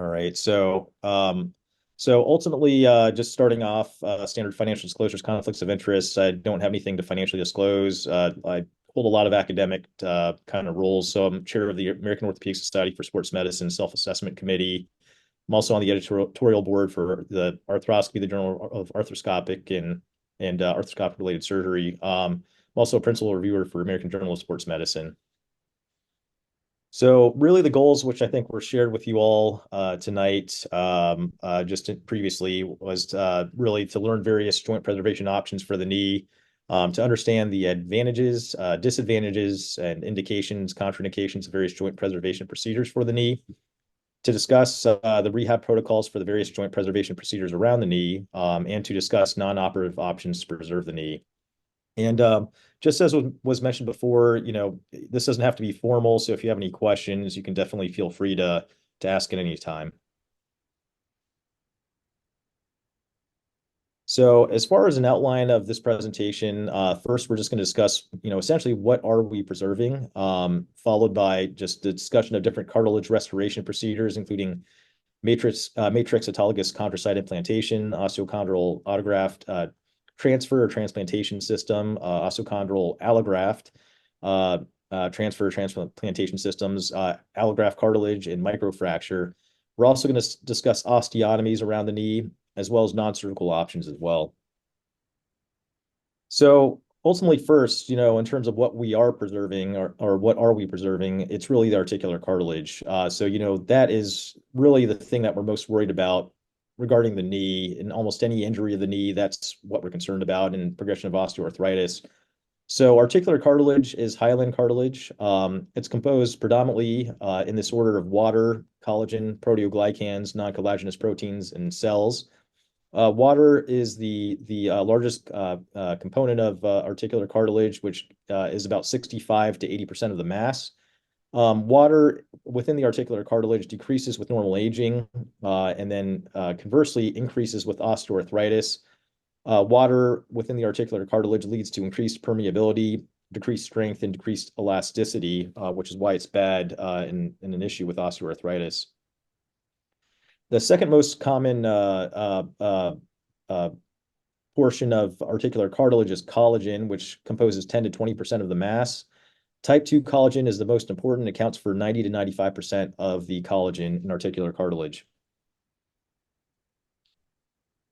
All right. So ultimately, just starting off, standard financial disclosures, conflicts of interest. I don't have anything to financially disclose. I hold a lot of academic kind of roles. So I'm chair of the American Orthopedic Society for Sports Medicine Self-Assessment Committee. I'm also on the editorial board for the Arthroscopy, the Journal of Arthroscopic and arthroscopic related surgery. I'm also a principal reviewer for American Journal of Sports Medicine. So really the goals, which I think were shared with you all tonight, just previously, was really to learn various joint preservation options for the knee, to understand the advantages, disadvantages, and indications, contraindications of various joint preservation procedures for the knee, to discuss the rehab protocols for the various joint preservation procedures around the knee, and to discuss non-operative options to preserve the knee. And just as was mentioned before, this doesn't have to be formal. So if you have any questions, you can definitely feel free to ask at any time. So as far as an outline of this presentation, first we're just going to discuss, essentially what are we preserving, followed by just the discussion of different cartilage restoration procedures, including matrix autologous chondrocyte implantation, osteochondral autograft transfer or transplantation system, osteochondral allograft, transfer transplantation systems, allograft cartilage, and microfracture. We're also going to discuss osteotomies around the knee, as well as non-surgical options as well. So ultimately, first, in terms of what we are preserving or what are we preserving, it's really the articular cartilage. So, that is really the thing that we're most worried about regarding the knee. In almost any injury of the knee, that's what we're concerned about in progression of osteoarthritis. So articular cartilage is hyaline cartilage. It's composed predominantly in this order of water, collagen, proteoglycans, non-collagenous proteins, and cells. Water is the largest component of articular cartilage, which is about 65 to 80% of the mass. Water within the articular cartilage decreases with normal aging, and then conversely increases with osteoarthritis. Water within the articular cartilage leads to increased permeability, decreased strength, and decreased elasticity, which is why it's bad in an issue with osteoarthritis. The second most common portion of articular cartilage is collagen, which composes 10 to 20% of the mass. Type 2 collagen is the most important, accounts for 90 to 95% of the collagen in articular cartilage.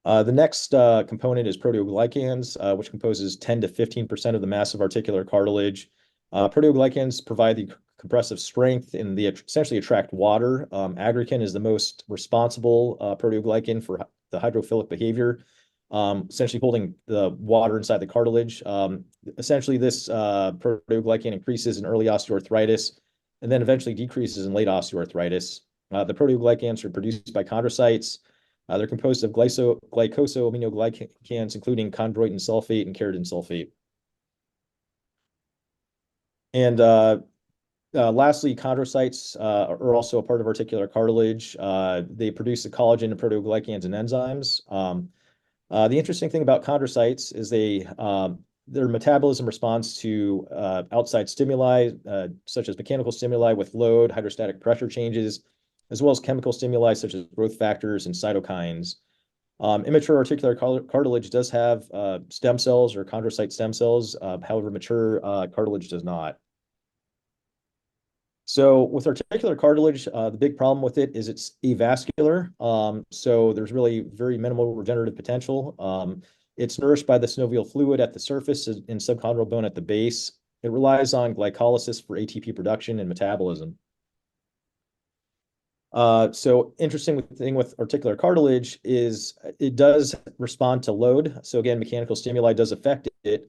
The next component is proteoglycans, which composes 10 to 15% of the mass of articular cartilage. Proteoglycans provide the compressive strength and they essentially attract water. Aggrecan is the most responsible proteoglycan for the hydrophilic behavior, essentially holding the water inside the cartilage. Essentially, this proteoglycan increases in early osteoarthritis and then eventually decreases in late osteoarthritis. The proteoglycans are produced by chondrocytes. They're composed of glycosaminoglycans, including chondroitin sulfate and keratin sulfate. And lastly, chondrocytes are also a part of articular cartilage. They produce the collagen and proteoglycans and enzymes. The interesting thing about chondrocytes is their metabolism responds to outside stimuli, such as mechanical stimuli with load, hydrostatic pressure changes, as well as chemical stimuli such as growth factors and cytokines. Immature articular cartilage does have stem cells or chondrocyte stem cells. However, mature cartilage does not. So with articular cartilage, the big problem with it is it's avascular. So there's really very minimal regenerative potential. It's nourished by the synovial fluid at the surface and subchondral bone at the base. It relies on glycolysis for ATP production and metabolism. So interesting thing with articular cartilage is it does respond to load. So again, mechanical stimuli does affect it.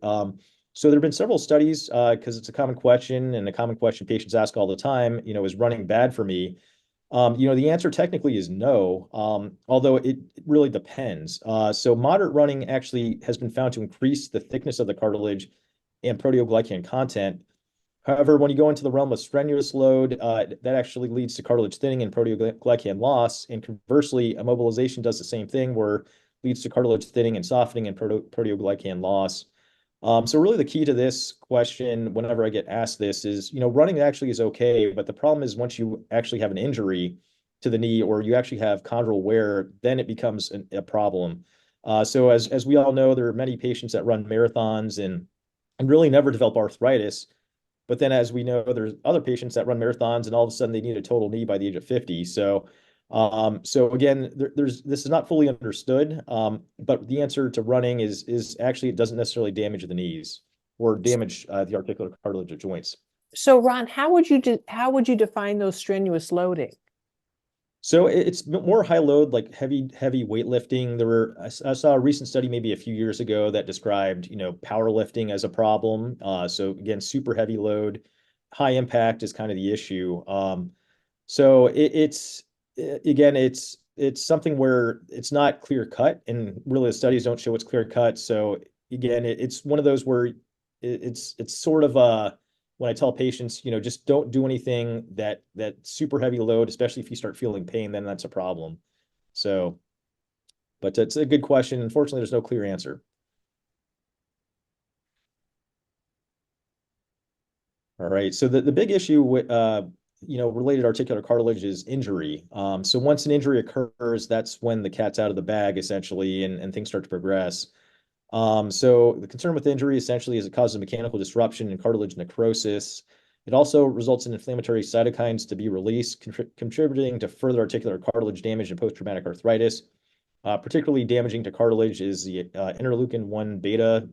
So there have been several studies because it's a common question and a common question patients ask all the time, is running bad for me? The answer technically is no, although it really depends. So moderate running actually has been found to increase the thickness of the cartilage and proteoglycan content. However, when you go into the realm of strenuous load, that actually leads to cartilage thinning and proteoglycan loss. And conversely, immobilization does the same thing, where it leads to cartilage thinning and softening and proteoglycan loss. So really the key to this question, whenever I get asked this, is, running actually is okay, but the problem is once you actually have an injury, to the knee, or you actually have chondral wear, then it becomes a problem. So as we all know, there are many patients that run marathons and really never develop arthritis. But then, as we know, there's other patients that run marathons, and all of a sudden they need a total knee by the age of 50. So again, there's this is not fully understood, but the answer to running is actually it doesn't necessarily damage the knees or damage the articular cartilage of joints. So, Ron, how would you define those strenuous loading? So it's more high load, like heavy weightlifting. I saw a recent study maybe a few years ago that described, powerlifting as a problem. So again, super heavy load, high impact is kind of the issue. So again, it's something where it's not clear cut, and really the studies don't show it's clear cut. So again, it's one of those where it's sort of when I tell patients, just don't do anything that super heavy load, especially if you start feeling pain, then that's a problem. So, but it's a good question. Unfortunately, there's no clear answer. All right. So the big issue with related articular cartilage is injury. So once an injury occurs, that's when the cat's out of the bag, essentially, and things start to progress. So the concern with injury essentially is it causes mechanical disruption and cartilage necrosis. It also results in inflammatory cytokines to be released, contributing to further articular cartilage damage and post-traumatic arthritis. Particularly damaging to cartilage is the interleukin-1 beta,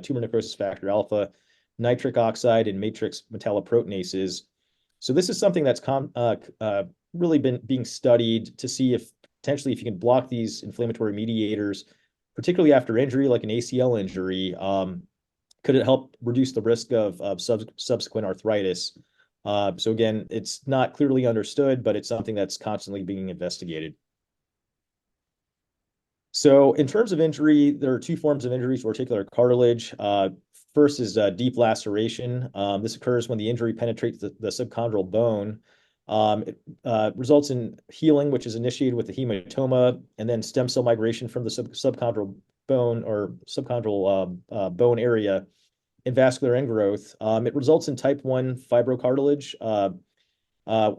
tumor necrosis factor alpha, nitric oxide, and matrix metalloproteinases. So this is something that's really been being studied to see if potentially if you can block these inflammatory mediators, particularly after injury, like an ACL injury, could it help reduce the risk of subsequent arthritis? So again, it's not clearly understood, but it's something that's constantly being investigated. So in terms of injury, there are two forms of injury to articular cartilage. First is deep laceration. This occurs when the injury penetrates the subchondral bone. It results in healing, which is initiated with the hematoma, and then stem cell migration from the subchondral bone or subchondral bone area and vascular ingrowth. It results in type 1 fibrocartilage,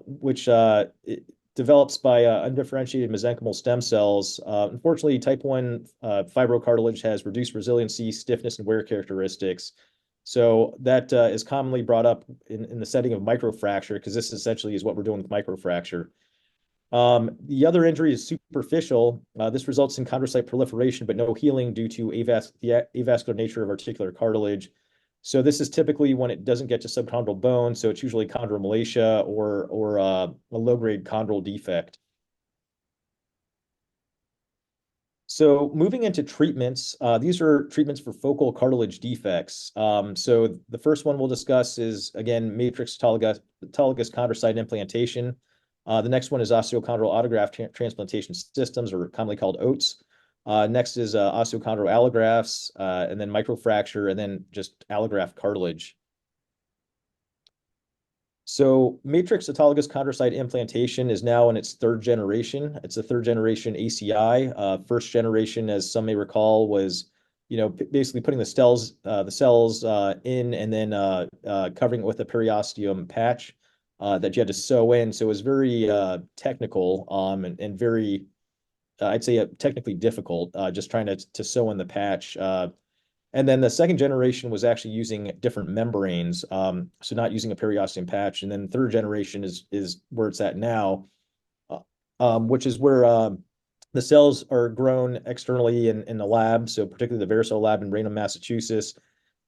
which it develops by undifferentiated mesenchymal stem cells. Unfortunately, type 1 fibrocartilage has reduced resiliency, stiffness, and wear characteristics. So that is commonly brought up in the setting of microfracture, because this essentially is what we're doing with microfracture. The other injury is superficial. This results in chondrocyte proliferation, but no healing due to the avascular nature of articular cartilage. So this is typically when it doesn't get to subchondral bone, so it's usually chondromalacia or a low-grade chondral defect. So moving into treatments, these are treatments for focal cartilage defects. So the first one we'll discuss is, again, matrix autologous chondrocyte implantation. The next one is osteochondral autograft transplantation systems, or commonly called OATS. Next is osteochondral allografts, and then microfracture, and then just allograft cartilage. So matrix autologous chondrocyte implantation is now in its third generation. It's a third generation ACI. First generation, as some may recall, was basically putting the cells in and then covering it with a periosteum patch that you had to sew in. So it was very technical and very I'd say technically difficult, just trying to sew in the patch. And then the second generation was actually using different membranes, so not using a periosteum patch. And then third generation is where it's at now, which is where the cells are grown externally in the lab, so particularly the Vericel lab in Raynham, Massachusetts,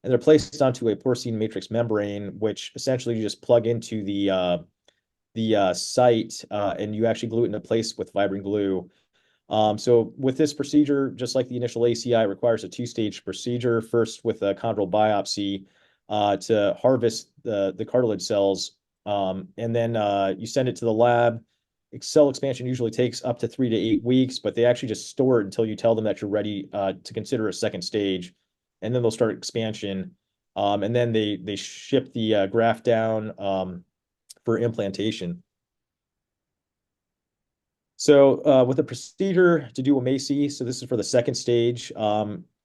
and they're placed onto a porcine matrix membrane, which essentially you just plug into the site, and you actually glue it into place with fibrin glue. So with this procedure, just like the initial ACI, it requires a two-stage procedure. First with a chondral biopsy to harvest the cartilage cells, and then you send it to the lab. Cell expansion usually takes up to 3 to 8 weeks, but they actually just store it until you tell them that you're ready to consider a second stage, and then they'll start expansion, and then they ship the graft down for implantation. So with a procedure to do a MACI, so this is for the second stage.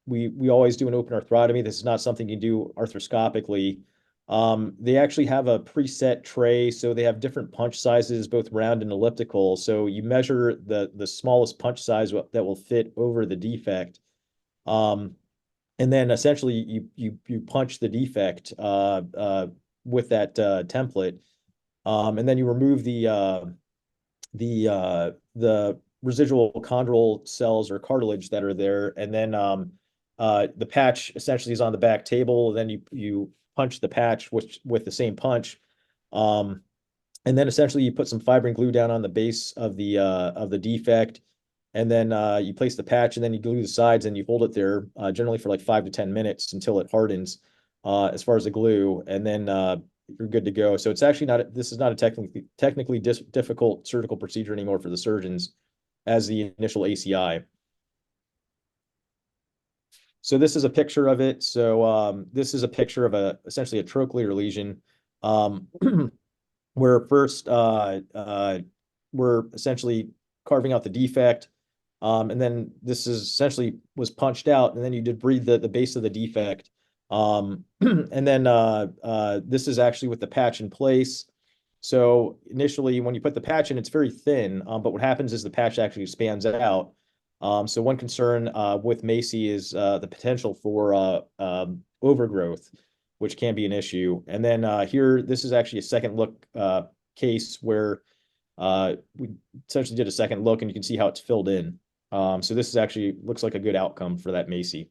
We always do an open arthrotomy. This is not something you do arthroscopically. They actually have a preset tray, so they have different punch sizes, both round and elliptical. So you measure the smallest punch size that will fit over the defect. Um, and then essentially you punch the defect with that template. And then you remove the residual chondral cells or cartilage that are there, and then the patch essentially is on the back table. Then you punch the patch with the same punch, um, and then essentially you put some fibrin glue down on the base of the defect, and then you place the patch, and then you glue the sides, and you hold it there generally for like 5 to 10 minutes until it hardens as far as the glue, and then you're good to go. So it's actually not, this is not a technically difficult surgical procedure anymore for the surgeons as the initial ACI. So this is a picture of it. So this is a picture of essentially a trochlear lesion, um, where first we're essentially carving out the defect. And then this is essentially was punched out, and then you debride the base of the defect. And then this is actually with the patch in place. So initially, when you put the patch in, it's very thin, but what happens is the patch actually expands out. So one concern with MACI is the potential for overgrowth, which can be an issue. And then here, this is actually a second look case where we essentially did a second look, and you can see how it's filled in. So this is actually looks like a good outcome for that MACI.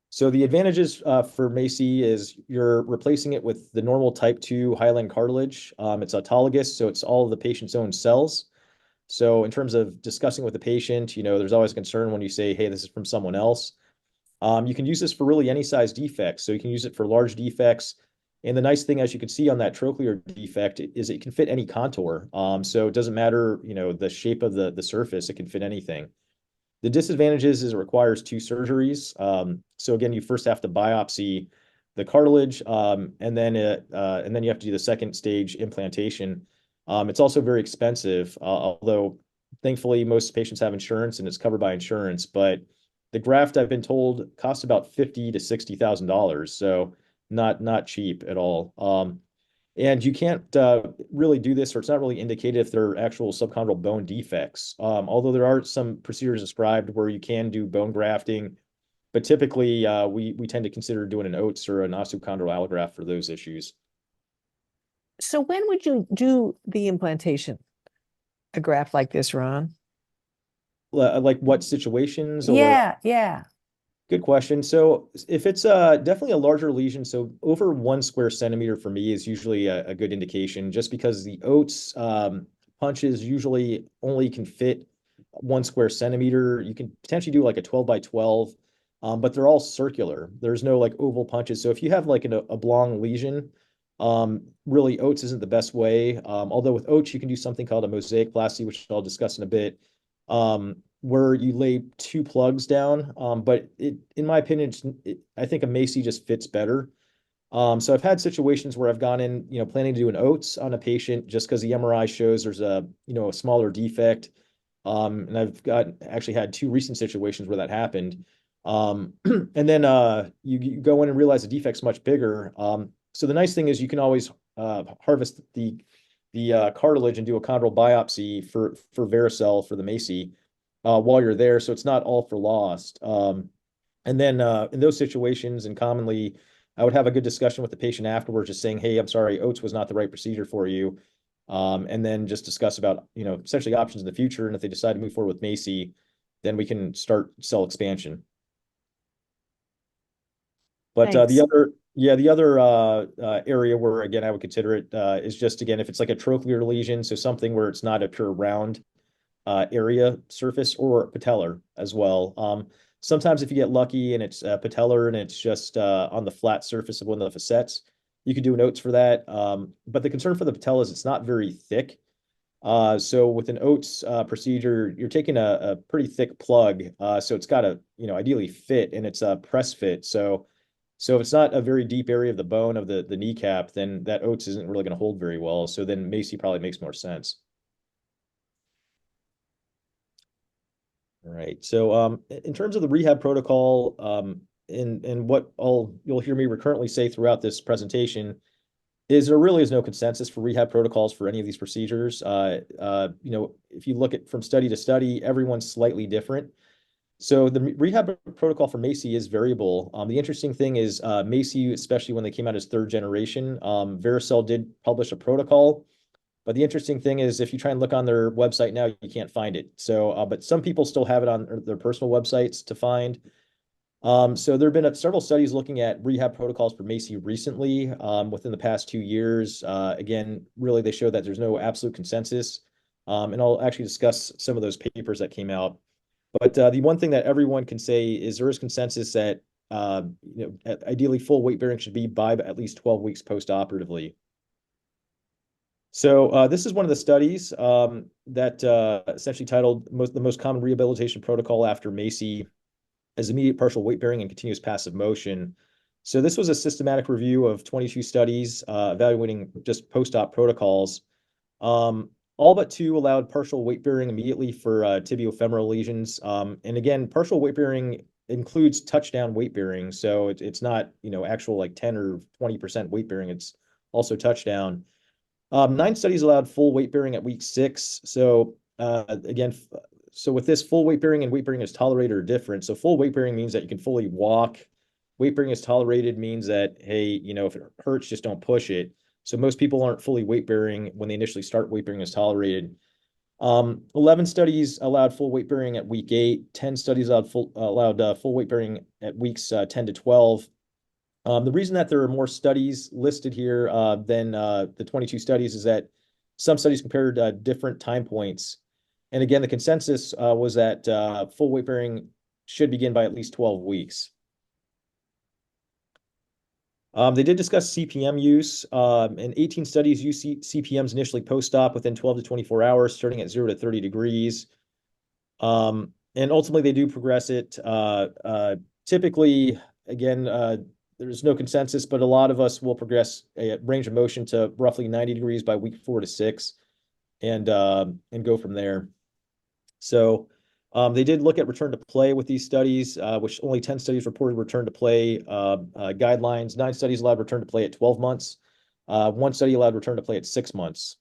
So the advantages for MACI is you're replacing it with the normal type 2 hyaline cartilage. It's autologous, so it's all of the patient's own cells. So in terms of discussing with the patient, there's always concern when you say, hey, this is from someone else. You can use this for really any size defects. So you can use it for large defects. And the nice thing, as you can see on that trochlear defect, is it can fit any contour. So it doesn't matter, the shape of the surface, it can fit anything. The disadvantages is it requires two surgeries. So again, you first have to biopsy the cartilage, and then you have to do the second stage implantation. It's also very expensive, although thankfully most patients have insurance and it's covered by insurance. But the graft, I've been told, costs about $50,000 to $60,000, so not cheap at all. And you can't really do this, or it's not really indicated if there are actual subchondral bone defects. Although there are some procedures described where you can do bone grafting, but typically we tend to consider doing an OATS or an osteochondral allograft for those issues. So when would you do the implantation? A graft like this, Ron? Like what situations or Yeah. Good question. So if it's definitely a larger lesion, so over 1 square centimeter for me is usually a good indication, just because the oats punches usually only can fit 1 square centimeter. You can potentially do like a 12 by 12, but they're all circular. There's no like oval punches. So if you have like an oblong lesion, really oats isn't the best way. Although with oats, you can do something called a mosaic plasty, which I'll discuss in a bit. Where you lay two plugs down. But in my opinion, I think a MACI just fits better. So I've had situations where I've gone in, planning to do an oats on a patient just because the MRI shows there's a smaller defect. And I've actually had two recent situations where that happened. And then you go in and realize the defect's much bigger. So the nice thing is you can always harvest the cartilage and do a chondral biopsy for varicella for the MACI while you're there. So it's not all for lost. And then in those situations, and commonly, I would have a good discussion with the patient afterwards, just saying, "Hey, I'm sorry, oats was not the right procedure for you," and then just discuss about essentially options in the future. And if they decide to move forward with MACI, then we can start cell expansion. But Thanks. the other area where again I would consider it is just again if it's like a trochlear lesion, so something where it's not a pure round area surface or patellar as well. Sometimes if you get lucky and it's patellar and it's just on the flat surface of one of the facets, you could do an oats for that. But the concern for the patella is it's not very thick. So with an oats procedure, you're taking a pretty thick plug. So it's got to, ideally fit, and it's a press fit. So if it's not a very deep area of the bone of the kneecap, then that oats isn't really going to hold very well. So then MACI probably makes more sense. All right. So in terms of the rehab protocol, and what you'll hear me recurrently say throughout this presentation is there really is no consensus for rehab protocols for any of these procedures. If you look at from study to study, everyone's slightly different. So the rehab protocol for MACI is variable. The interesting thing is MACI, especially when they came out as third generation, Vericel did publish a protocol. But the interesting thing is if you try and look on their website now, you can't find it. So, but some people still have it on their personal websites to find. So there have been several studies looking at rehab protocols for MACI recently, within the past 2 years. Again, really, they show that there's no absolute consensus. And I'll actually discuss some of those papers that came out. But the one thing that everyone can say is there is consensus that ideally full weight bearing should be by at least 12 weeks post-operatively. So this is one of the studies that essentially titled the most common rehabilitation protocol after MACI as immediate partial weight bearing and continuous passive motion. So this was a systematic review of 22 studies evaluating just post-op protocols. All but two allowed partial weight bearing immediately for tibiofemoral lesions. And again, partial weight bearing includes touchdown weight bearing. So it's not, actual like 10 or 20% weight bearing. It's also touchdown. 9 studies allowed full weight bearing at week 6. So again, so with this, full weight bearing and weight bearing is tolerated or different. So full weight bearing means that you can fully walk. Weight bearing is tolerated means that, hey, if it hurts, just don't push it. So most people aren't fully weight bearing when they initially start. Weight bearing is tolerated. 11 studies allowed full weight bearing at week 8. 10 studies allowed full weight bearing at weeks 10 to 12. The reason that there are more studies listed here than the 22 studies is that some studies compared different time points. And again, the consensus was that full weight bearing should begin by at least 12 weeks. They did discuss CPM use, and 18 studies use CPMs initially post-op within 12 to 24 hours, starting at 0 to 30 degrees. And ultimately, they do progress it. Typically, again, there's no consensus, but a lot of us will progress a range of motion to roughly 90 degrees by week 4 to 6 and go from there. So they did look at return to play with these studies, which only 10 studies reported return to play guidelines. 9 studies allowed return to play at 12 months. 1 study allowed return to play at 6 months.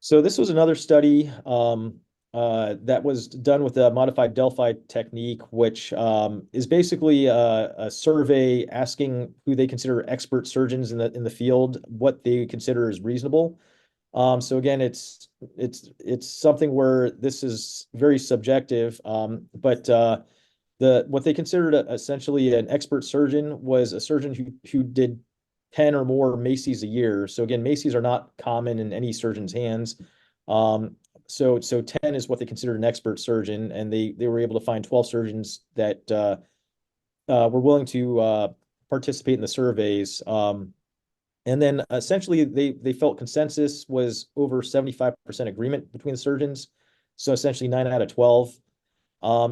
So this was another study that was done with a modified Delphi technique, which is basically a survey asking who they consider expert surgeons in the field, what they consider is reasonable. So again, it's something where this is very subjective, but what they considered essentially an expert surgeon was a surgeon who did 10 or more MACIs a year. So again, MACIs are not common in any surgeon's hands. So 10 is what they considered an expert surgeon, and they were able to find 12 surgeons that were willing to participate in the surveys. And then essentially they felt consensus was over 75% agreement between the surgeons. So essentially 9 out of 12.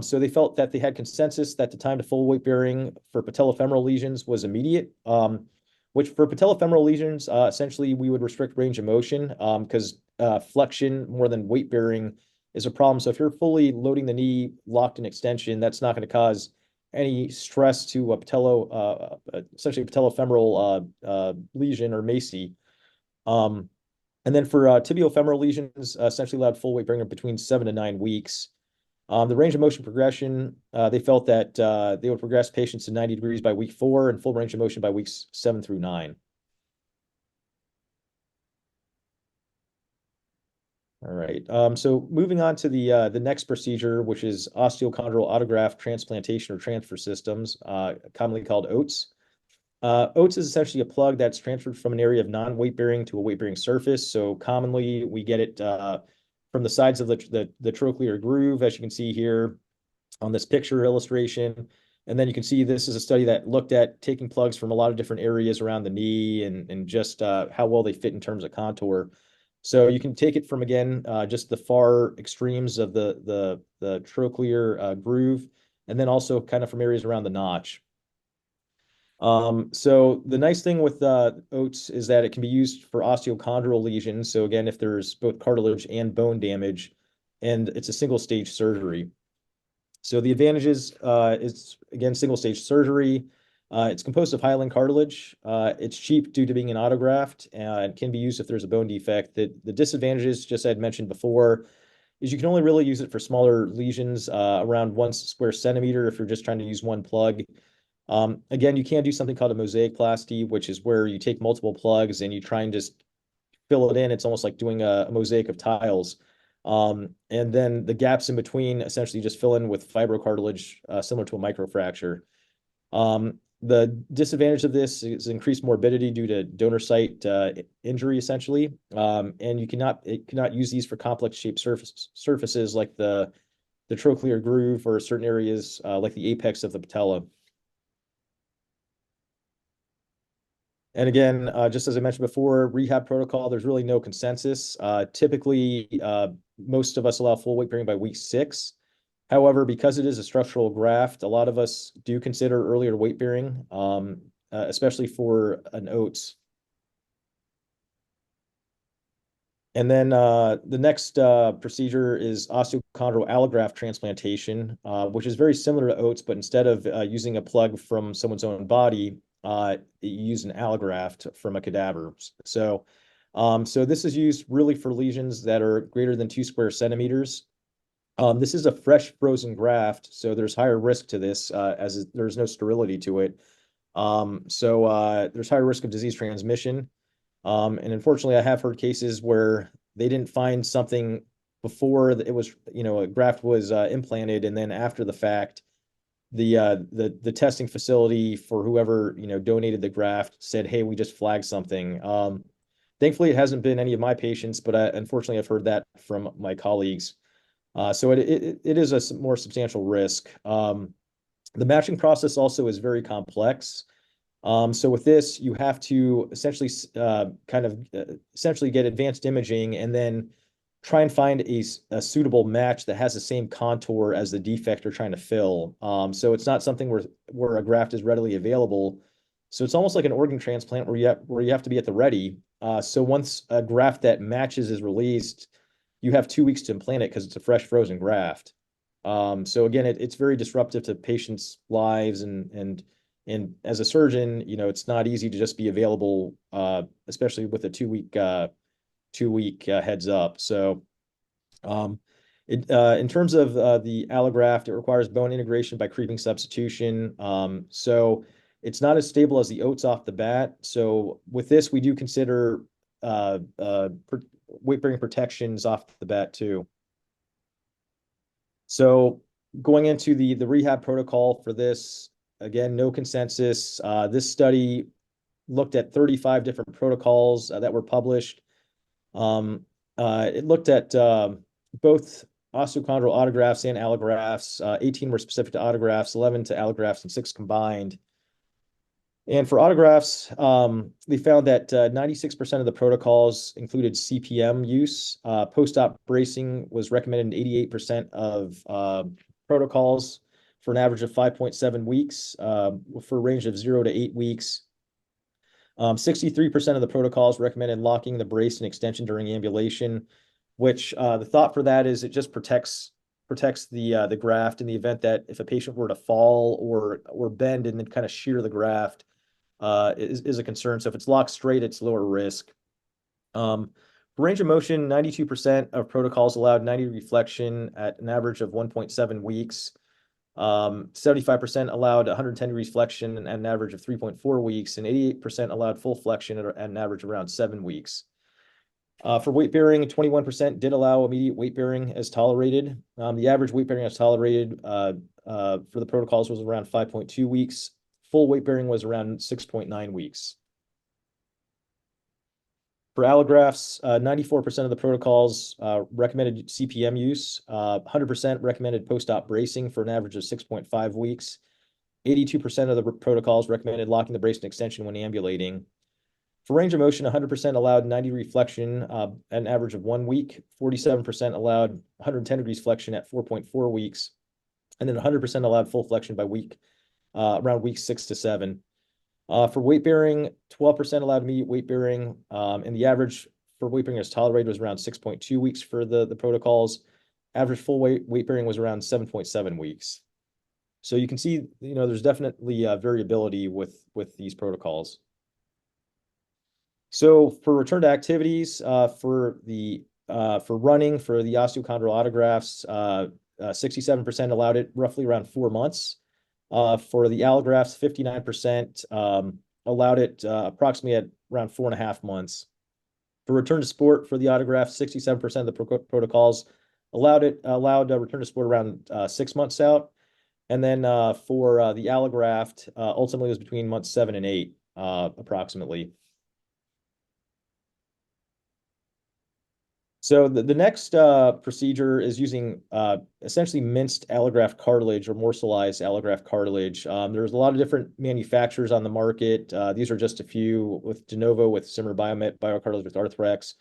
So they felt that they had consensus that the time to full weight bearing for patellofemoral lesions was immediate, which for patellofemoral lesions, essentially we would restrict range of motion because flexion more than weight bearing is a problem. So if you're fully loading the knee locked in extension, that's not going to cause any stress to a essentially a patellofemoral lesion or MACI. And then for tibiofemoral lesions, essentially allowed full weight bearing between 7 to 9 weeks. The range of motion progression, they felt that they would progress patients to 90 degrees by week 4 and full range of motion by weeks 7 through 9. All right. So moving on to the next procedure, which is osteochondral autograft transplantation or transfer systems, commonly called OATS. OATS is essentially a plug that's transferred from an area of non-weight bearing to a weight bearing surface. So commonly we get it from the sides of the trochlear groove, as you can see here on this picture illustration. And then you can see this is a study that looked at taking plugs from a lot of different areas around the knee and just how well they fit in terms of contour. So you can take it from, again, just the far extremes of the trochlear groove, and then also kind of from areas around the notch. So the nice thing with OATS is that it can be used for osteochondral lesions. So again, if there's both cartilage and bone damage, and it's a single stage surgery. So the advantages is again single stage surgery. It's composed of hyaline cartilage. It's cheap due to being an autograft and can be used if there's a bone defect. The disadvantages, just I had mentioned before, is you can only really use it for smaller lesions around 1 square centimeter if you're just trying to use one plug. Again, you can do something called a mosaicplasty, which is where you take multiple plugs and you try and just fill it in. It's almost like doing a mosaic of tiles. And then the gaps in between essentially just fill in with fibrocartilage, similar to a microfracture. The disadvantage of this is increased morbidity due to donor site injury, essentially. And you cannot use these for complex shaped surfaces like the trochlear groove or certain areas like the apex of the patella. And again, just as I mentioned before, rehab protocol, there's really no consensus. Typically, most of us allow full weight bearing by week 6. However, because it is a structural graft, a lot of us do consider earlier weight bearing, especially for an oats. And then the next procedure is osteochondral allograft transplantation, which is very similar to oats, but instead of using a plug from someone's own body, you use an allograft from a cadaver. So this is used really for lesions that are greater than 2 square centimeters. This is a fresh frozen graft, so there's higher risk to this as there's no sterility to it. There's higher risk of disease transmission. And unfortunately, I have heard cases where they didn't find something before it was, a graft was implanted, and then after the fact, the testing facility for whoever donated the graft said, "Hey, we just flagged something." Thankfully, it hasn't been any of my patients, but unfortunately, I've heard that from my colleagues. So it is a more substantial risk. The matching process also is very complex. So with this, you have to essentially essentially get advanced imaging and then try and find a suitable match that has the same contour as the defect you're trying to fill. So it's not something where a graft is readily available. So it's almost like an organ transplant where you have to be at the ready. So once a graft that matches is released, you have 2 weeks to implant it because it's a fresh frozen graft. So again, it's very disruptive to patients' lives and as a surgeon, it's not easy to just be available, especially with a 2 week heads up. So, in terms of the allograft, it requires bone integration by creeping substitution. So it's not as stable as the oats off the bat. So with this, we do consider weight bearing protections off the bat too. So going into the rehab protocol for this, again, no consensus. This study looked at 35 different protocols that were published. It looked at both osteochondral autografts and allografts. 18 were specific to autografts, 11 to allografts, and 6 combined. And for autographs, they found that 96% of the protocols included CPM use. Post-op bracing was recommended in 88% of protocols for an average of 5.7 weeks, for a range of 0 to 8 weeks. 63% of the protocols recommended locking the brace and extension during ambulation, which the thought for that is it just protects the graft in the event that if a patient were to fall or bend and then kind of shear the graft, is a concern. So if it's locked straight, it's lower risk. For range of motion, 92% of protocols allowed 90 reflection at an average of 1.7 weeks. 75% allowed 110 degrees flexion at an average of 3.4 weeks, and 88% allowed full flexion at an average of around 7 weeks. For weight bearing, 21% did allow immediate weight bearing as tolerated. The average weight bearing as tolerated for the protocols was around 5.2 weeks. Full weight bearing was around 6.9 weeks. For allografts, 94% of the protocols recommended CPM use. 100% recommended post-op bracing for an average of 6.5 weeks. 82% of the protocols recommended locking the brace and extension when ambulating. For range of motion, 100% allowed 90 reflection at an average of 1 week. 47% allowed 110 degrees flexion at 4.4 weeks. And then 100% allowed full flexion by around week 6 to 7. For weight bearing, 12% allowed immediate weight bearing, and the average for weight bearing as tolerated was around 6.2 weeks for the protocols. average full weight bearing was around 7.7 weeks. So you can see, there's definitely variability with these protocols. So for return to activities, for running, for the osteochondral autografts, 67% allowed it roughly around 4 months. For the allografts, 59% allowed it approximately at around 4.5 months. For return to sport for the autograft, 67% of the protocols allowed return to sport around 6 months out. And then for the allograft, ultimately it was between months 7 and 8, approximately. So the next procedure is using essentially minced allograft cartilage or morselized allograft cartilage. There's a lot of different manufacturers on the market. These are just a few, with De Novo, with Zimmer Biomet, BioCartilage with Arthrex.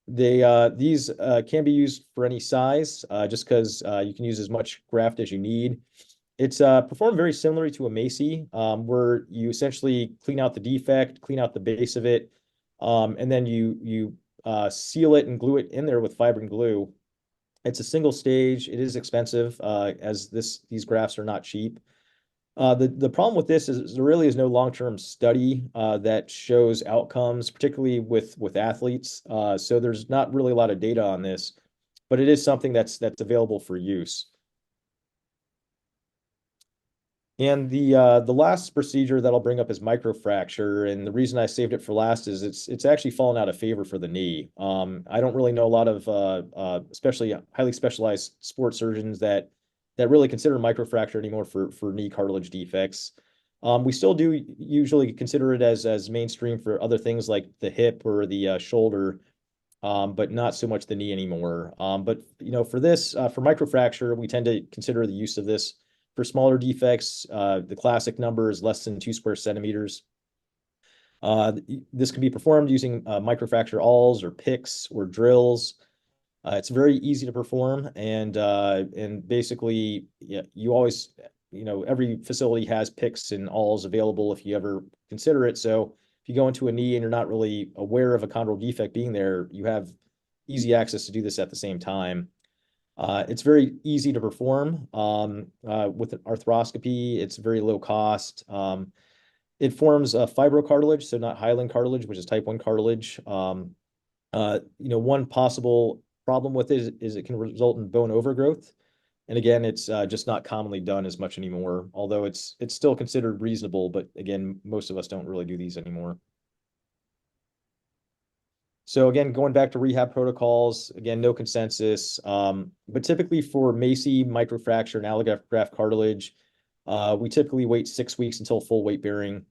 These can be used for any size, just because you can use as much graft as you need. It's performed very similarly to a MACI, where you essentially clean out the defect, clean out the base of it, and then you seal it and glue it in there with fibrin glue. It's a single stage. It is expensive, as these grafts are not cheap. The problem with this is there really is no long-term study that shows outcomes, particularly with athletes. So there's not really a lot of data on this, but it is something that's available for use. And the last procedure that I'll bring up is microfracture, and the reason I saved it for last is it's actually fallen out of favor for the knee. I don't really know a lot of especially highly specialized sports surgeons that really consider microfracture anymore for knee cartilage defects. We still do usually consider it as mainstream for other things like the hip or the shoulder, but not so much the knee anymore. But for this, for microfracture, we tend to consider the use of this for smaller defects. The classic number is less than 2 square centimeters. This can be performed using microfracture awls or picks or drills. It's very easy to perform, and basically, yeah, you always, every facility has picks and awls available if you ever consider it. So if you go into a knee and you're not really aware of a chondral defect being there, you have easy access to do this at the same time. It's very easy to perform with an arthroscopy. It's very low cost. It forms a fibrocartilage, so not hyaline cartilage, which is type 1 cartilage. One possible problem with it is it can result in bone overgrowth. And again, it's just not commonly done as much anymore, although it's still considered reasonable. But again, most of us don't really do these anymore. So again, going back to rehab protocols, again, no consensus. But typically for MACI, microfracture, and allograft cartilage, we typically wait 6 weeks until full weight bearing.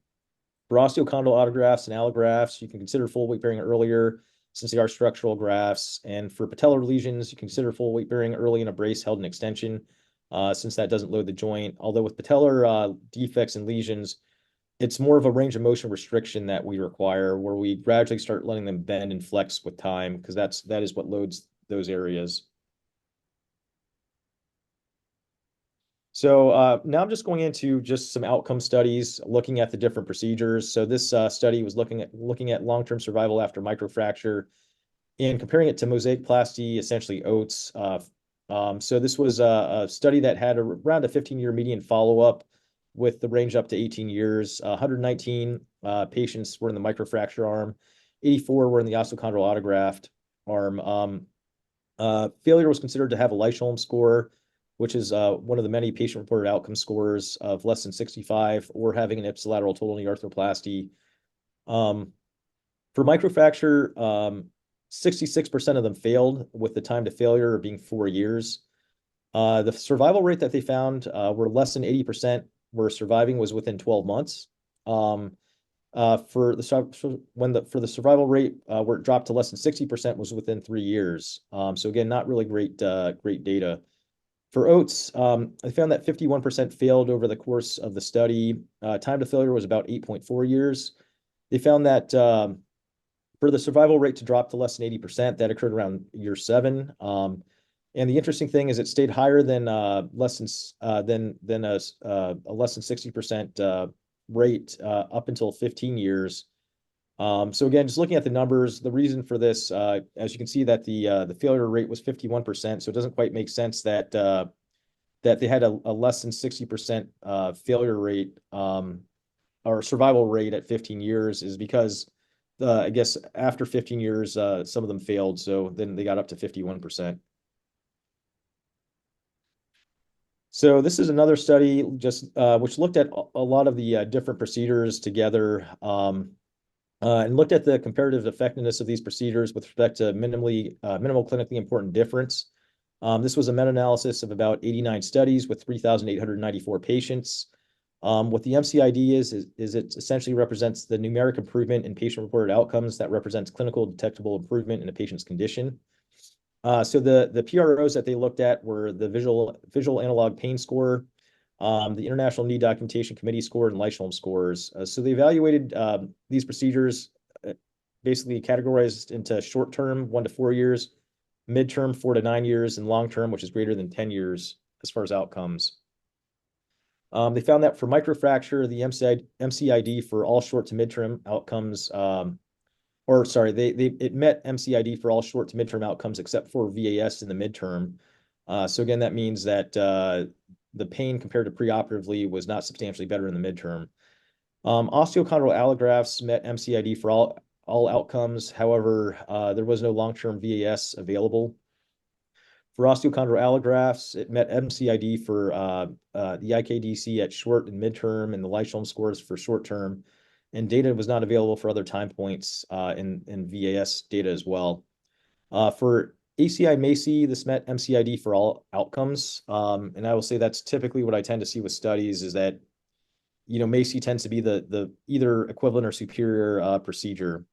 For osteochondral autografts and allografts, you can consider full weight bearing earlier since they are structural grafts. And for patellar lesions, you can consider full weight bearing early in a brace held in extension, since that doesn't load the joint. Although with patellar defects and lesions, it's more of a range of motion restriction that we require, where we gradually start letting them bend and flex with time, because that is what loads those areas. So now I'm just going into just some outcome studies looking at the different procedures. So this study was looking at long-term survival after microfracture and comparing it to mosaicplasty, essentially oats. So this was a study that had around a 15-year median follow-up with the range up to 18 years. 119 patients were in the microfracture arm, 84 were in the osteochondral autograft arm. Failure was considered to have a Leisholm score, which is one of the many patient-reported outcome scores of less than 65, or having an ipsilateral total knee arthroplasty. For microfracture, 66% of them failed, with the time to failure being 4 years. The survival rate that they found were less than 80% were surviving was within 12 months. For the survival rate where it dropped to less than 60% was within 3 years. So again, not really great data. For oats, I found that 51% failed over the course of the study. Time to failure was about 8.4 years. They found that for the survival rate to drop to less than 80%, that occurred around year 7. And the interesting thing is it stayed higher than a less than 60% rate up until 15 years. So again, just looking at the numbers, the reason for this, as you can see that the failure rate was 51%, so it doesn't quite make sense that that they had a less than 60% failure rate or survival rate at 15 years is because I guess after 15 years, some of them failed, so then they got up to 51%. So this is another study just which looked at a lot of the different procedures together and looked at the comparative effectiveness of these procedures with respect to minimal clinically important difference. This was a meta-analysis of about 89 studies with 3,894 patients. What the MCID is it essentially represents the numeric improvement in patient-reported outcomes that represents clinical detectable improvement in a patient's condition. So the PROs that they looked at were the visual analog pain score, the International Knee Documentation Committee score, and Leichelm scores. So they evaluated these procedures basically categorized into short-term, 1 to 4 years, midterm, 4 to 9 years, and long-term, which is greater than 10 years as far as outcomes. They found that for microfracture, the MCID for all short to midterm outcomes or sorry, it met MCID for all short to midterm outcomes except for VAS in the midterm. So again, that means that the pain compared to preoperatively was not substantially better in the midterm. Osteochondral allografts met MCID for all outcomes. However, there was no long-term VAS available. For osteochondral allografts, it met MCID for the IKDC at short and midterm and the Leichelm scores for short term. And data was not available for other time points in VAS data as well. For ACI-MACI, this met MCID for all outcomes. And I will say that's typically what I tend to see with studies is that, MACI tends to be the either equivalent or superior procedure.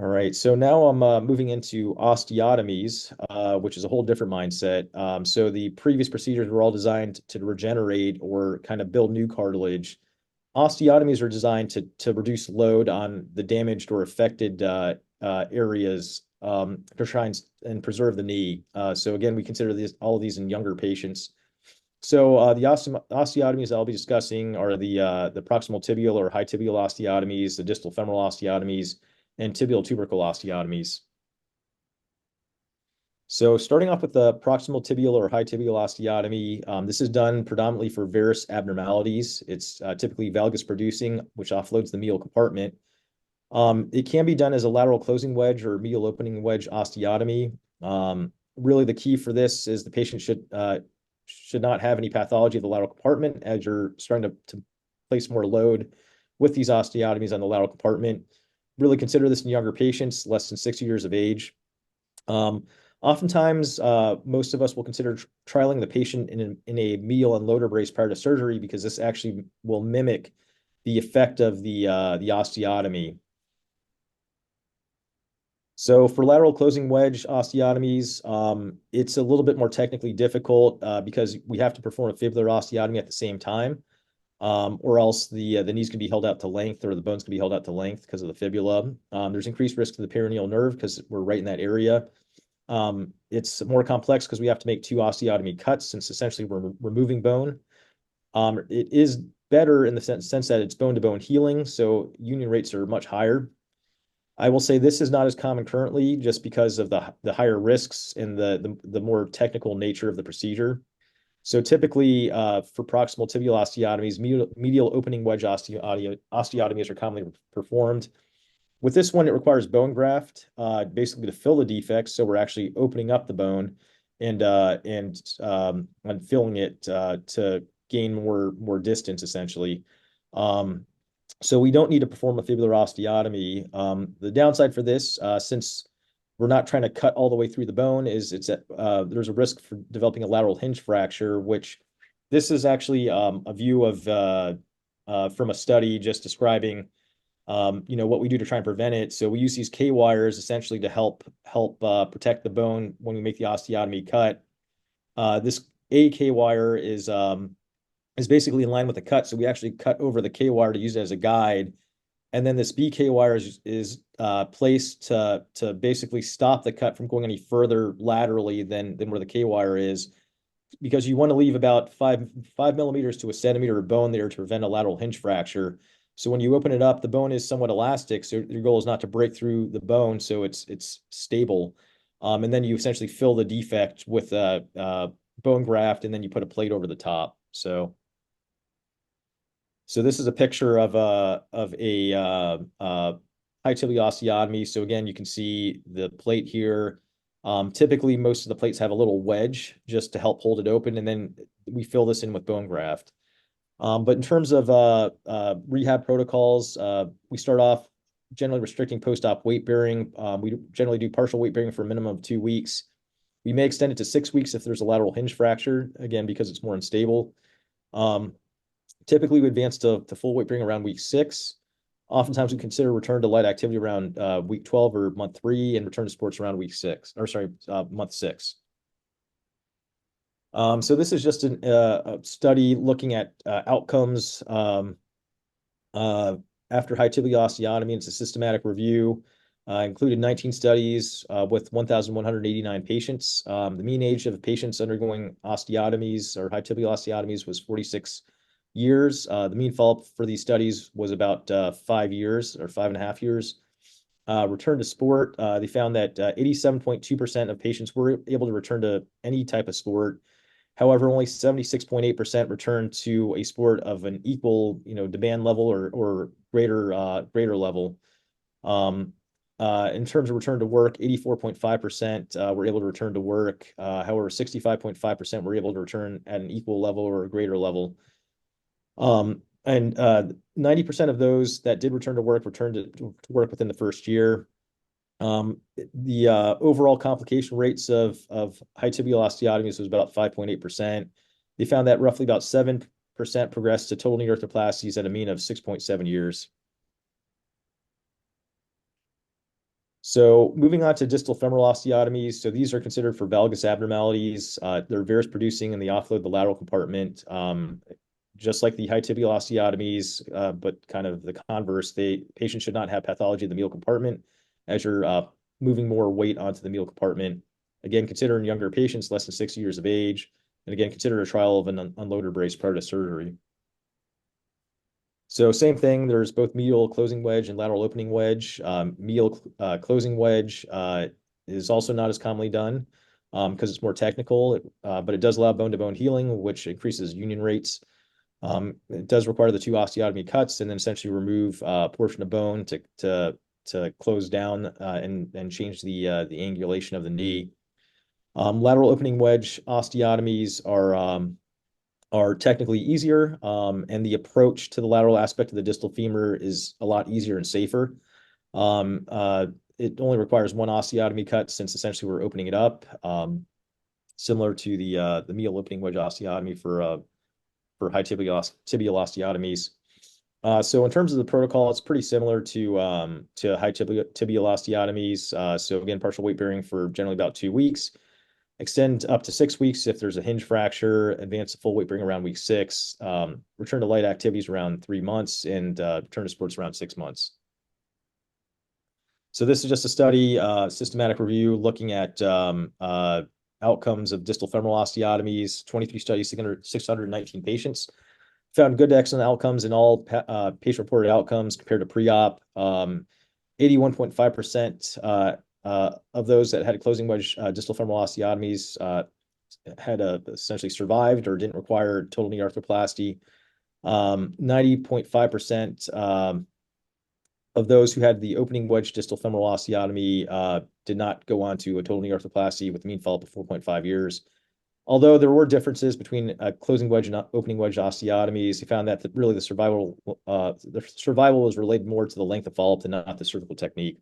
All right, so now I'm moving into osteotomies, which is a whole different mindset. So the previous procedures were all designed to regenerate or kind of build new cartilage. Osteotomies are designed to reduce load on the damaged or affected areas to try and preserve the knee. So again, we consider all of these in younger patients. So the osteotomies I'll be discussing are the proximal tibial or high tibial osteotomies, the distal femoral osteotomies, and tibial tubercle osteotomies. So starting off with the proximal tibial or high tibial osteotomy, this is done predominantly for varus abnormalities. It's typically valgus producing, which offloads the medial compartment. It can be done as a lateral closing wedge or medial opening wedge osteotomy. Really, the key for this is the patient should not have any pathology of the lateral compartment as you're starting to place more load with these osteotomies on the lateral compartment. Really consider this in younger patients, less than 60 years of age. Oftentimes, most of us will consider trialing the patient in a medial unloader brace prior to surgery because this actually will mimic the effect of the osteotomy. So for lateral closing wedge osteotomies, it's a little bit more technically difficult because we have to perform a fibular osteotomy at the same time, or else the knees can be held out to length or the bones can be held out to length because of the fibula. There's increased risk to the peroneal nerve because we're right in that area. It's more complex because we have to make 2 osteotomy cuts since essentially we're removing bone. It is better in the sense that it's bone-to-bone healing, so union rates are much higher. I will say this is not as common currently just because of the higher risks and the more technical nature of the procedure. So typically, for proximal tibial osteotomies, medial opening wedge osteotomies are commonly performed. With this one, it requires bone graft, basically to fill the defects. So we're actually opening up the bone and filling it to gain more distance, essentially. So we don't need to perform a fibular osteotomy. The downside for this, since we're not trying to cut all the way through the bone, is there's a risk for developing a lateral hinge fracture, which this is actually a view of from a study just describing what we do to try and prevent it. So we use these K wires essentially to help protect the bone when we make the osteotomy cut. This AK wire is basically in line with the cut. So we actually cut over the K wire to use it as a guide. And then this BK wire is placed to basically stop the cut from going any further laterally than where the K wire is, because you want to leave about five millimeters to a centimeter of bone there to prevent a lateral hinge fracture. So when you open it up, the bone is somewhat elastic. So your goal is not to break through the bone, so it's stable. And then you essentially fill the defect with a bone graft, and then you put a plate over the top. So this is a picture of a high tibial osteotomy. So again, you can see the plate here. Typically, most of the plates have a little wedge just to help hold it open, and then we fill this in with bone graft. But in terms of rehab protocols, we start off generally restricting post-op weight bearing. We generally do partial weight bearing for a minimum of 2 weeks. We may extend it to 6 weeks if there's a lateral hinge fracture, again, because it's more unstable. Typically, we advance to full weight bearing around week 6. Oftentimes, we consider return to light activity around week 12 or month 3, and return to sports around week 6, or sorry, month 6. So this is just a study looking at outcomes after high tibial osteotomy. It's a systematic review. Included 19 studies with 1,189 patients. The mean age of patients undergoing osteotomies or high tibial osteotomies was 46 years. The mean follow-up for these studies was about 5 years or 5.5 years. Return to sport, they found that 87.2% of patients were able to return to any type of sport. However, only 76.8% returned to a sport of an equal, demand level or greater level. In terms of return to work, 84.5% were able to return to work. However, 65.5% were able to return at an equal level or a greater level. And 90% of those that did return to work returned to work within the first year. The overall complication rates of high tibial osteotomies was about 5.8%. They found that roughly about 7% progressed to total knee arthroplasties at a mean of 6.7 years. So moving on to distal femoral osteotomies. So these are considered for valgus abnormalities. They're varus producing and they offload the lateral compartment. Just like the high tibial osteotomies, but kind of the converse, patients should not have pathology in the medial compartment as you're moving more weight onto the medial compartment. Again, consider in younger patients less than 60 years of age. And again, consider a trial of an unloader brace prior to surgery. So same thing, there's both medial closing wedge and lateral opening wedge. Medial closing wedge is also not as commonly done because it's more technical, but it does allow bone-to-bone healing, which increases union rates. It does require the 2 osteotomy cuts and then essentially remove a portion of bone to close down and change the angulation of the knee. Lateral opening wedge osteotomies are technically easier, and the approach to the lateral aspect of the distal femur is a lot easier and safer. It only requires 1 osteotomy cut since essentially we're opening it up, similar to the medial opening wedge osteotomy for high tibial osteotomies. So in terms of the protocol, it's pretty similar to high tibial osteotomies. So again, partial weight bearing for generally about 2 weeks. Extend up to 6 weeks if there's a hinge fracture. Advance to full weight bearing around week 6. Return to light activities around 3 months, and return to sports around 6 months. So this is just a study, systematic review looking at outcomes of distal femoral osteotomies. 23 studies, 619 patients. Found good to excellent outcomes in all patient-reported outcomes compared to pre-op. 81.5% of those that had closing wedge distal femoral osteotomies had essentially survived or didn't require total knee arthroplasty. 90.5% of those who had the opening wedge distal femoral osteotomy did not go on to a total knee arthroplasty with a mean follow-up of 4.5 years. Although there were differences between closing wedge and opening wedge osteotomies, he found that really the survival was related more to the length of follow-up than not the surgical technique.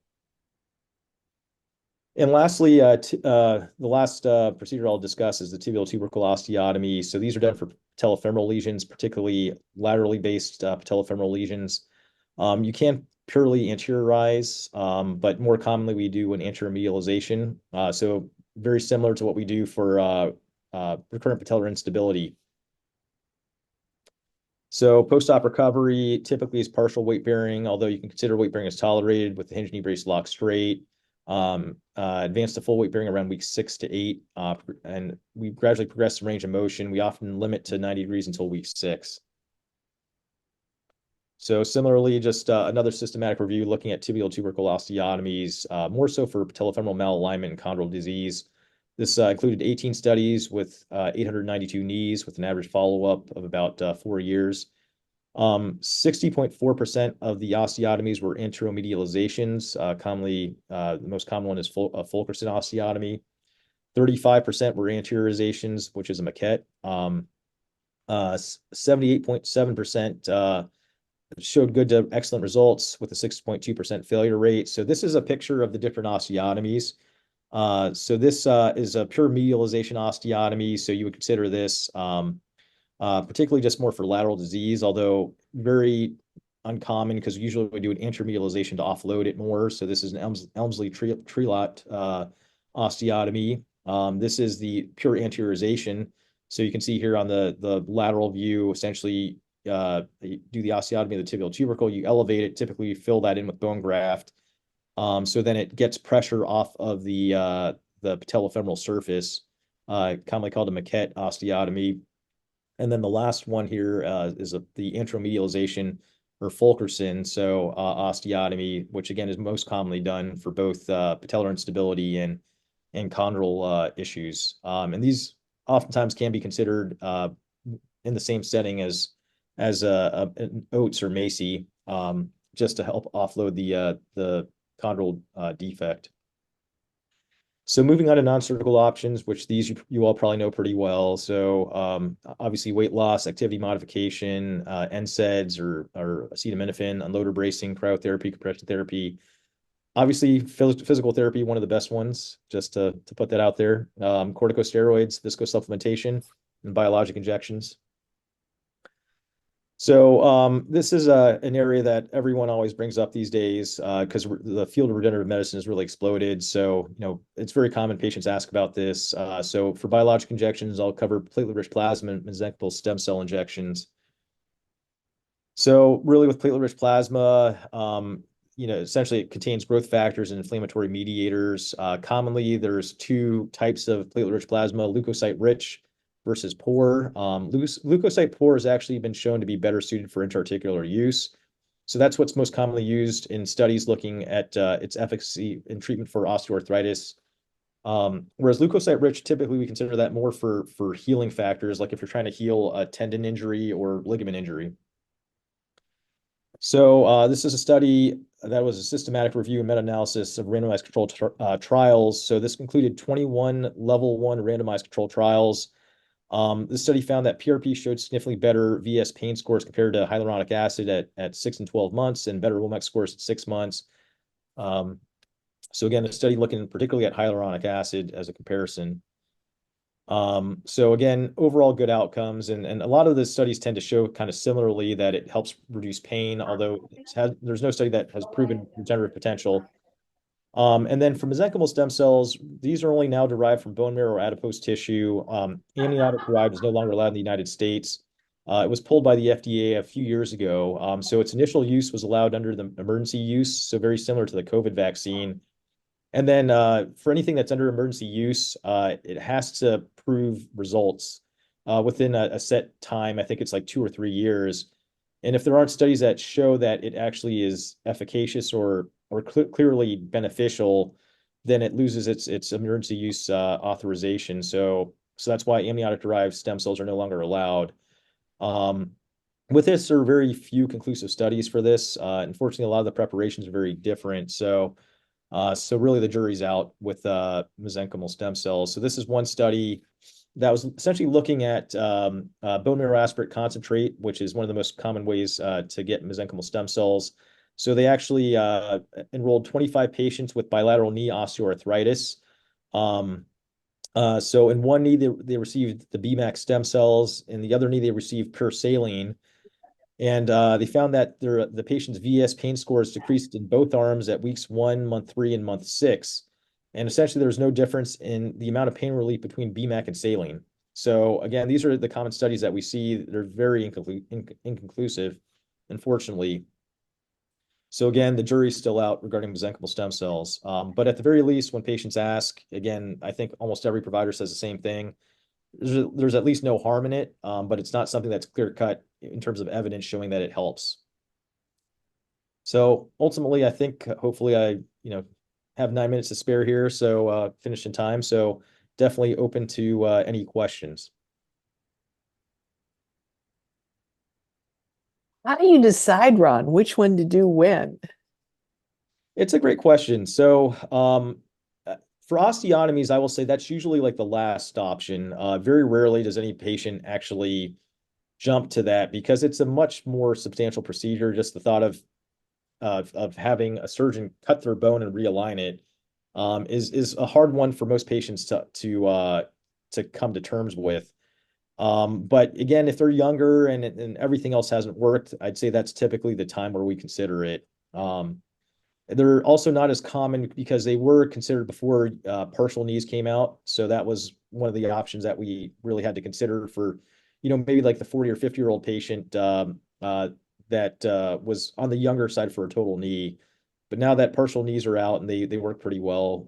And lastly, the last procedure I'll discuss is the tibial tubercle osteotomy. So these are done for patellofemoral lesions, particularly laterally based patellofemoral lesions. You can purely anteriorize, but more commonly we do an anterior medialization. So very similar to what we do for recurrent patellar instability. So post-op recovery typically is partial weight bearing, although you can consider weight bearing as tolerated with the hinge knee brace locked straight. Advance to full weight bearing around week 6 to 8, and we gradually progress the range of motion. We often limit to 90 degrees until week 6. So similarly, just another systematic review looking at tibial tubercle osteotomies, more so for patellofemoral malalignment and chondral disease. This included 18 studies with 892 knees with an average follow-up of about 4 years. 60.4% of the osteotomies were anteromedializations. Commonly, the most common one is Fulkerson osteotomy. 35% were anteriorizations, which is a maquette. 78.7% showed good to excellent results with a 6.2% failure rate. So this is a picture of the different osteotomies. So this is a pure medialization osteotomy. So you would consider this particularly just more for lateral disease, although very uncommon because usually we do an intermedialization to offload it more. So this is an Elmsley tree lot osteotomy. This is the pure anteriorization. So you can see here on the lateral view, essentially you do the osteotomy of the tibial tubercle, you elevate it, typically fill that in with bone graft. So then it gets pressure off of the patellofemoral surface, commonly called a maquette osteotomy. And then the last one here is the intromedialization or Fulkerson, so osteotomy, which again is most commonly done for both patellar instability and chondral issues. And these oftentimes can be considered in the same setting as an Oates or Macy, just to help offload the chondral defect. So moving on to non-surgical options, which these you all probably know pretty well. So obviously weight loss, activity modification, NSAIDs or acetaminophen, unloader bracing, cryotherapy, compression therapy. Obviously physical therapy, one of the best ones, just to put that out there. Corticosteroids, viscosupplementation, and biologic injections. So this is an area that everyone always brings up these days because the field of regenerative medicine has really exploded. So, it's very common patients ask about this. So for biologic injections, I'll cover platelet-rich plasma and mesenchymal stem cell injections. So really with platelet-rich plasma, essentially it contains growth factors and inflammatory mediators. Commonly, there's two types of platelet-rich plasma, leukocyte-rich versus poor. Leukocyte poor has actually been shown to be better suited for intra-articular use. So that's what's most commonly used in studies looking at its efficacy in treatment for osteoarthritis. Whereas leukocyte-rich, typically we consider that more for healing factors, like if you're trying to heal a tendon injury or ligament injury. So this is a study that was a systematic review and meta-analysis of randomized controlled trials. So this included 21 level 1 randomized controlled trials. This study found that PRP showed significantly better VS pain scores compared to hyaluronic acid at 6 and 12 months and better WOMAC scores at 6 months. So again, the study looking particularly at hyaluronic acid as a comparison. So again, overall good outcomes. And a lot of the studies tend to show kind of similarly that it helps reduce pain, although there's no study that has proven regenerative potential. And then for mesenchymal stem cells, these are only now derived from bone marrow or adipose tissue. Amniotic derived is no longer allowed in the United States. It was pulled by the FDA a few years ago. So its initial use was allowed under the emergency use, so very similar to the COVID vaccine. And then for anything that's under emergency use, it has to prove results within a set time. I think it's like 2 or 3 years. And if there aren't studies that show that it actually is efficacious or clearly beneficial, then it loses its emergency use authorization. So that's why amniotic-derived stem cells are no longer allowed. With this, there are very few conclusive studies for this. Unfortunately, a lot of the preparations are very different. So really the jury's out with mesenchymal stem cells. So this is one study that was essentially looking at bone marrow aspirate concentrate, which is one of the most common ways to get mesenchymal stem cells. So they actually enrolled 25 patients with bilateral knee osteoarthritis. So in one knee, they received the BMAC stem cells. In the other knee, they received pure saline. And they found that the patient's VS pain scores decreased in both arms at weeks 1, month 3, and month 6. And essentially, there's no difference in the amount of pain relief between BMAC and saline. So again, these are the common studies that we see. They're very inconclusive, unfortunately. So again, the jury's still out regarding mesenchymal stem cells. But at the very least, when patients ask, again, I think almost every provider says the same thing. There's at least no harm in it, but it's not something that's clear cut in terms of evidence showing that it helps. So ultimately, I think hopefully have 9 minutes to spare here, so finish in time. So definitely open to any questions. How do you decide, Ron, which one to do when? It's a great question. So for osteotomies, I will say that's usually like the last option. Very rarely does any patient actually jump to that because it's a much more substantial procedure. Just the thought of having a surgeon cut their bone and realign it is a hard one for most patients to come to terms with. But again, if they're younger and everything else hasn't worked, I'd say that's typically the time where we consider it. They're also not as common because they were considered before partial knees came out. So that was one of the options that we really had to consider for, maybe like the 40 or 50-year-old patient that was on the younger side for a total knee. But now that partial knees are out and they work pretty well,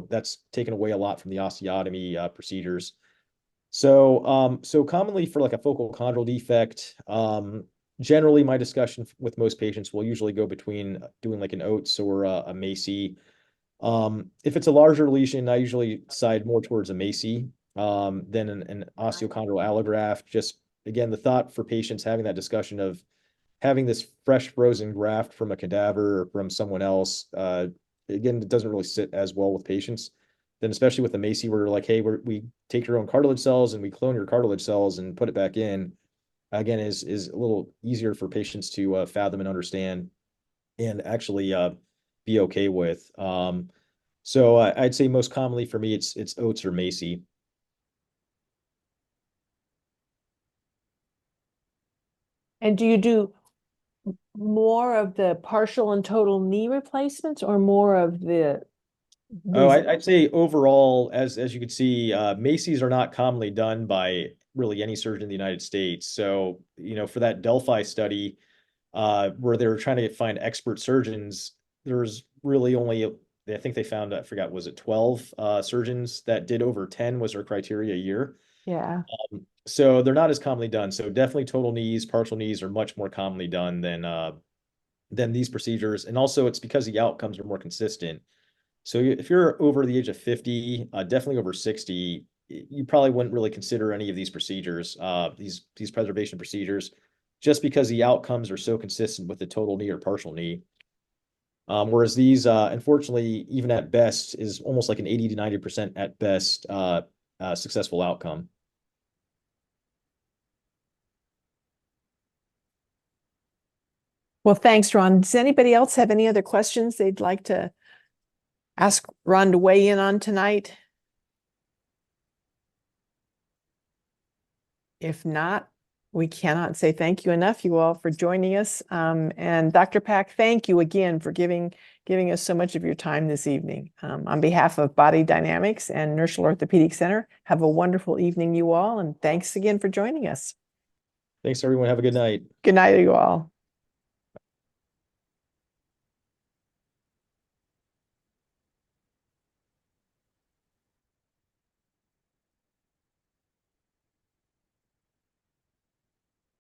that's taken away a lot from the osteotomy procedures. So commonly for like a focal chondral defect, generally my discussion with most patients will usually go between doing like an Oates or a Macy. If it's a larger lesion, I usually side more towards a Macy than an osteochondral allograft. Just again, the thought for patients having that discussion of having this fresh frozen graft from a cadaver or from someone else, again, it doesn't really sit as well with patients. Then especially with the Macy, where we're like, hey, we take your own cartilage cells and we clone your cartilage cells and put it back in. Again, is a little easier for patients to fathom and understand and actually be okay with. So I'd say most commonly for me, it's Oates or Macy. And do you do more of the partial and total knee replacements or more of the Oh, these? I'd say overall, as you can see, Macy's are not commonly done by really any surgeon in the United States. So, for that Delphi study, where they were trying to find expert surgeons, there's really only, I think they found, I forgot, was it 12 surgeons that did over 10 was their criteria a year. Yeah. So they're not as commonly done. So definitely total knees, partial knees are much more commonly done than these procedures. And also it's because the outcomes are more consistent. So if you're over the age of 50, definitely over 60, you probably wouldn't really consider any of these procedures, these preservation procedures, just because the outcomes are so consistent with the total knee or partial knee. Whereas these, unfortunately, even at best, is almost like an 80 to 90% at best successful outcome. Well, thanks, Ron. Does anybody else have any other questions they'd like to ask Ron to weigh in on tonight? If not, we cannot say thank you enough, you all, for joining us. And Dr. Paik, thank you again for giving us so much of your time this evening. On behalf of Body Dynamics and Nursal Orthopedic Center, have a wonderful evening, you all, and thanks again for joining us. Thanks, everyone. Have a good night. Good night, you all.